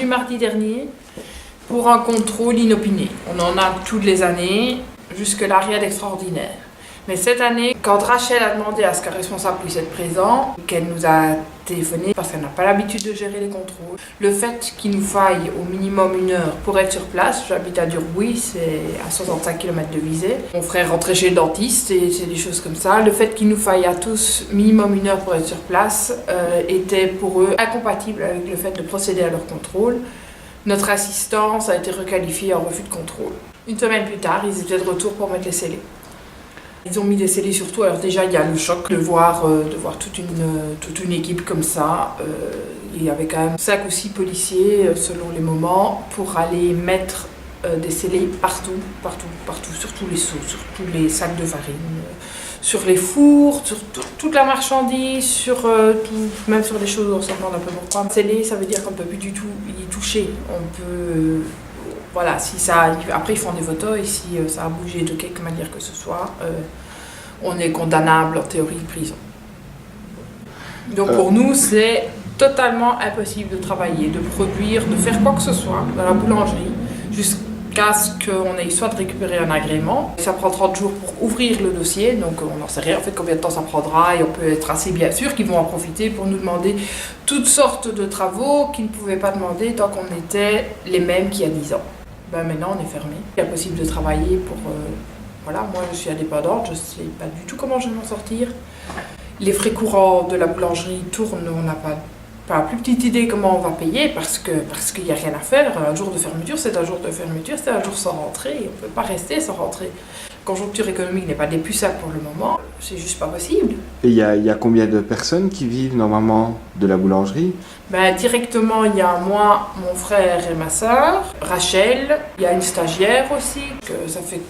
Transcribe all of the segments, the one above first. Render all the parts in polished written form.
venu mardi dernier pour un contrôle inopiné. On en a toutes les années, jusque-là rien d'extraordinaire. Mais cette année, quand Rachel a demandé à ce qu'un responsable puisse être présent, qu'elle nous a téléphoné parce qu'elle n'a pas l'habitude de gérer les contrôles, le fait qu'il nous faille au minimum 1 heure pour être sur place, j'habite à Durbouy, c'est à 65 km de Visé. Mon frère rentrait chez le dentiste et c'est des choses comme ça. Le fait qu'il nous faille à tous minimum 1 heure pour être sur place était pour eux incompatible avec le fait de procéder à leur contrôle. Notre assistance a été requalifiée en refus de contrôle. 1 semaine plus tard, ils étaient de retour pour mettre les scellés. Ils ont mis des scellés surtout, alors déjà il y a le choc de voir toute une équipe comme ça. Il y avait quand même 5 ou 6 policiers selon les moments pour aller mettre des scellés partout, sur tous les seaux, sur tous les sacs de farine, sur les fours, sur toute la marchandise, même sur les choses où on s'en demande un peu pourquoi. Scellé, ça veut dire qu'on ne peut plus du tout y toucher. On peut... Voilà, si ça, après ils font des photos et si ça a bougé de quelque manière que ce soit, on est condamnable en théorie de prison. Donc pour nous, c'est totalement impossible de travailler, de produire, de faire quoi que ce soit dans la boulangerie jusqu'à ce qu'on ait soit de récupérer un agrément. Ça prend 30 jours pour ouvrir le dossier, donc on n'en sait rien en fait combien de temps ça prendra et on peut être assez bien sûr qu'ils vont en profiter pour nous demander toutes sortes de travaux qu'ils ne pouvaient pas demander tant qu'on était les mêmes qu'il y a 10 ans. Maintenant, on est fermé. Il est impossible de travailler pour... Voilà, moi, je suis indépendante, je ne sais pas du tout comment je vais m'en sortir. Les frais courants de la boulangerie tournent, on n'a pas la plus petite idée comment on va payer parce qu'il n'y a rien à faire. Un jour de fermeture, c'est un jour de fermeture, c'est un jour sans rentrée. On ne peut pas rester sans rentrer. La conjoncture économique n'est pas des plus simples pour le moment, c'est juste pas possible. Et il y a combien de personnes qui vivent normalement de la boulangerie ? Directement, il y a moi, mon frère et ma sœur, Rachel, il y a une stagiaire aussi, que ça fait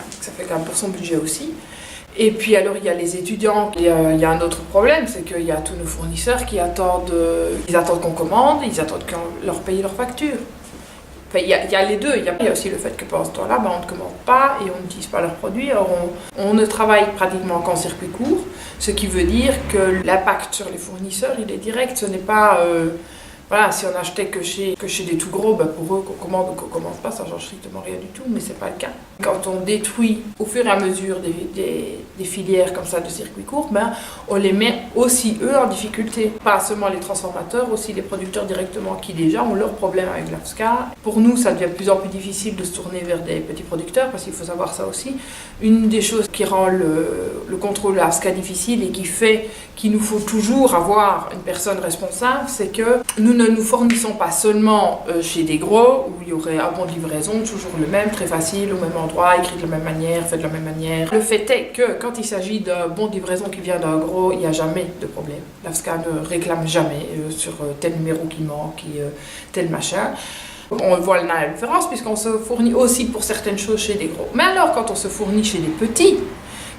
quand même pour son budget aussi. Et puis alors il y a les étudiants, et il y a un autre problème, c'est qu'il y a tous nos fournisseurs qui attendent qu'on commande, ils attendent qu'on leur paye leurs factures. Enfin, il y a les deux, il y a aussi le fait que pendant ce temps-là, on ne commande pas et on n'utilise pas leurs produits. Alors on ne travaille pratiquement qu'en circuit court, ce qui veut dire que l'impact sur les fournisseurs, il est direct, ce n'est pas... Voilà, si on achetait que chez des tout gros, pour eux, qu'on commande ou qu'on commande pas, ça change strictement rien du tout, mais c'est pas le cas. Quand on détruit au fur et à mesure des filières comme ça de circuit court, on les met aussi eux en difficulté. Pas seulement les transformateurs, aussi les producteurs directement qui déjà ont leurs problèmes avec l'AFSCA. Pour nous, ça devient de plus en plus difficile de se tourner vers des petits producteurs, parce qu'il faut savoir ça aussi. Une des choses qui rend le contrôle de l'AFSCA difficile et qui fait qu'il nous faut toujours avoir une personne responsable, c'est que nous ne nous fournissons pas seulement chez des gros, où il y aurait un bon de livraison, toujours le même, très facile, au même endroit, écrit de la même manière, fait de la même manière. Le fait est que quand il s'agit d'un bon de livraison qui vient d'un gros, il n'y a jamais de problème. L'AFSCA ne réclame jamais sur tel numéro qui manque, tel machin. On voit la différence puisqu'on se fournit aussi pour certaines choses chez des gros. Mais alors quand on se fournit chez des petits,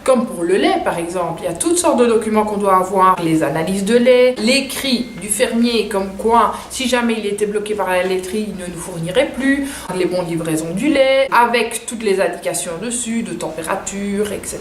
comme pour le lait par exemple, il y a toutes sortes de documents qu'on doit avoir, les analyses de lait, l'écrit du fermier comme quoi si jamais il était bloqué par la laiterie, il ne nous fournirait plus, les bons de livraison du lait, avec toutes les indications dessus, de température, etc.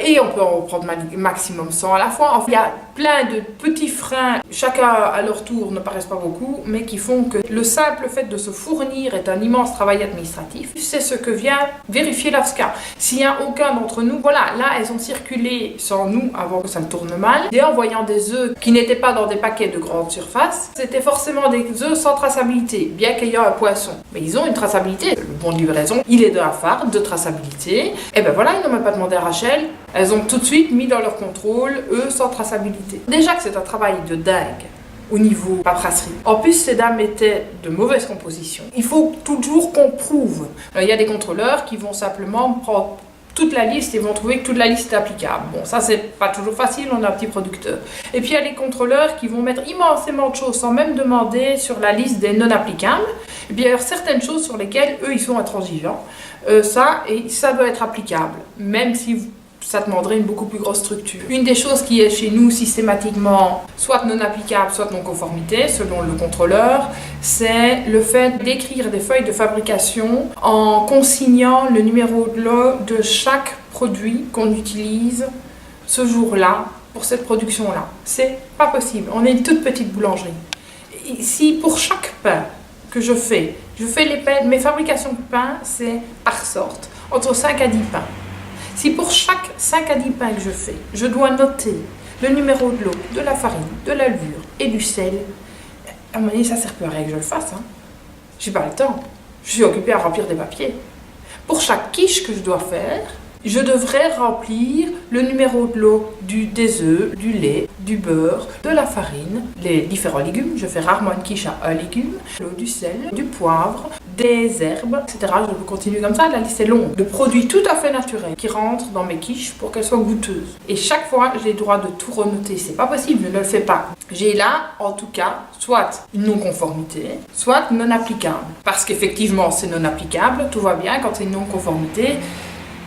Et on peut en prendre maximum 100 à la fois. Enfin, il y a plein de petits freins, chacun à leur tour ne paraissent pas beaucoup, mais qui font que le simple fait de se fournir est un immense travail administratif. C'est ce que vient vérifier l'AFSCA. S'il n'y a aucun d'entre nous, voilà, là, elles ont circulé sans nous avant que ça ne tourne mal, et en voyant des œufs qui n'étaient pas dans des paquets de grande surface, c'était forcément des œufs sans traçabilité, bien qu'ayant un poisson. Mais ils ont une traçabilité. Le bon de livraison, il est de la farde, de traçabilité. Et ben voilà, ils n'ont même pas demandé à Rachel. Elles ont tout de suite mis dans leur contrôle, eux, sans traçabilité. Déjà que c'est un travail de dingue au niveau paperasserie. En plus, ces dames étaient de mauvaise composition. Il faut toujours qu'on prouve. Alors, il y a des contrôleurs qui vont simplement prendre toute la liste et vont trouver que toute la liste est applicable. Bon, ça, c'est pas toujours facile, on a un petit producteur. Et puis, il y a les contrôleurs qui vont mettre immensément de choses sans même demander sur la liste des non applicables. Et puis, il y a certaines choses sur lesquelles, eux, ils sont intransigeants. Ça doit être applicable, même si ça demanderait une beaucoup plus grosse structure. Une des choses qui est chez nous systématiquement soit non applicable, soit non conformité, selon le contrôleur, c'est le fait d'écrire des feuilles de fabrication en consignant le numéro de lot de chaque produit qu'on utilise ce jour-là pour cette production-là. C'est pas possible. On est une toute petite boulangerie. Et si pour chaque pain que je fais mes fabrications de pain, c'est par sorte, entre 5 à 10 pains. Si pour chaque 5 à 10 pains que je fais, je dois noter le numéro de l'eau, de la farine, de la levure et du sel, à un moment donné, ça ne sert plus à rien que je le fasse. J'ai pas le temps. Je suis occupée à remplir des papiers. Pour chaque quiche que je dois faire, je devrais remplir le numéro de l'eau, des œufs, du lait, du beurre, de la farine, les différents légumes. Je fais rarement une quiche à un légume, l'eau, du sel, du poivre, des herbes, etc. Je peux continuer comme ça, la liste est longue. De produits tout à fait naturels qui rentrent dans mes quiches pour qu'elles soient goûteuses. Et chaque fois, j'ai le droit de tout renoter. C'est pas possible, je ne le fais pas. J'ai là, en tout cas, soit une non-conformité, soit non applicable. Parce qu'effectivement, c'est non applicable, tout va bien. Quand c'est une non-conformité,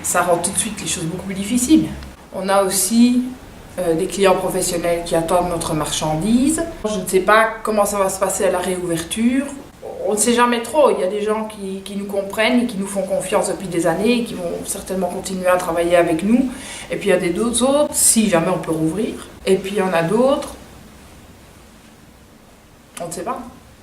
ça rend tout de suite les choses beaucoup plus difficiles. On a aussi des clients professionnels qui attendent notre marchandise. Je ne sais pas comment ça va se passer à la réouverture. On ne sait jamais trop. Il y a des gens qui nous comprennent et qui nous font confiance depuis des années et qui vont certainement continuer à travailler avec nous. Et puis il y a d'autres autres, si jamais on peut rouvrir. Et puis il y en a d'autres, on ne sait pas.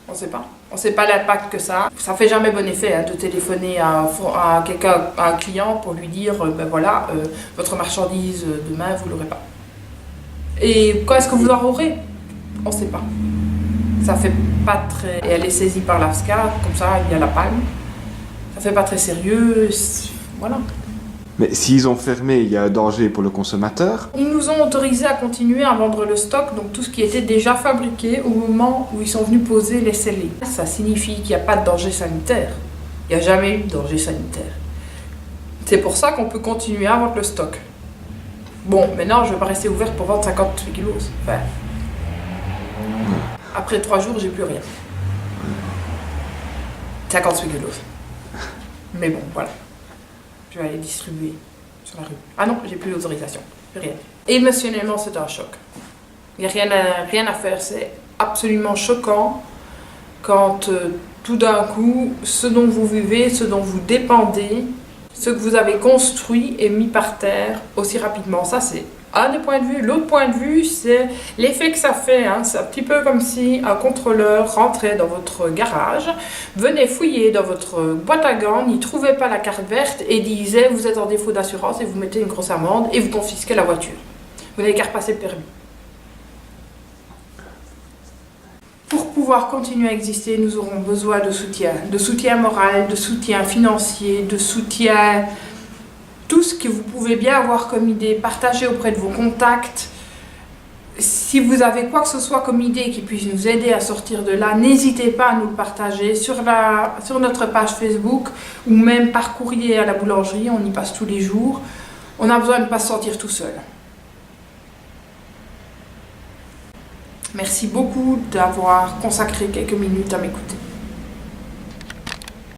On ne sait pas. On ne sait pas l'impact que ça a. Ça ne fait jamais bon effet de téléphoner à quelqu'un, à un client pour lui dire ben voilà, votre marchandise demain, vous ne l'aurez pas. Et quand est-ce que vous la aurez? On ne sait pas. Ça fait pas très... Et elle est saisie par l'AFSCA, comme ça, il y a la palme. Ça fait pas très sérieux, voilà. Mais s'ils ont fermé, il y a un danger pour le consommateur. Ils nous ont autorisé à continuer à vendre le stock, donc tout ce qui était déjà fabriqué au moment où ils sont venus poser les scellés. Ça signifie qu'il n'y a pas de danger sanitaire. Il n'y a jamais eu de danger sanitaire. C'est pour ça qu'on peut continuer à vendre le stock. Bon, maintenant, je ne vais pas rester ouverte pour vendre 58 kilos. Enfin, après 3 jours, j'ai plus rien. 58 kilos. Mais bon, voilà. Je vais aller distribuer sur la rue. Ah non, j'ai plus d'autorisation. Plus rien. Émotionnellement, c'est un choc. Il n'y a rien à faire. C'est absolument choquant quand tout d'un coup, ce dont vous vivez, ce dont vous dépendez, ce que vous avez construit est mis par terre aussi rapidement. Ça, c'est un des points de vue. L'autre point de vue, c'est l'effet que ça fait. C'est un petit peu comme si un contrôleur rentrait dans votre garage, venait fouiller dans votre boîte à gants, n'y trouvait pas la carte verte et disait vous êtes en défaut d'assurance et vous mettez une grosse amende et vous confisquez la voiture. Vous n'avez qu'à repasser le permis. Pour pouvoir continuer à exister, nous aurons besoin de soutien moral, de soutien financier, de soutien, tout ce que vous pouvez bien avoir comme idée, partagez auprès de vos contacts. Si vous avez quoi que ce soit comme idée qui puisse nous aider à sortir de là, n'hésitez pas à nous le partager sur notre page Facebook ou même par courrier à la boulangerie, on y passe tous les jours. On a besoin de ne pas se sentir tout seul. Merci beaucoup d'avoir consacré quelques minutes à m'écouter.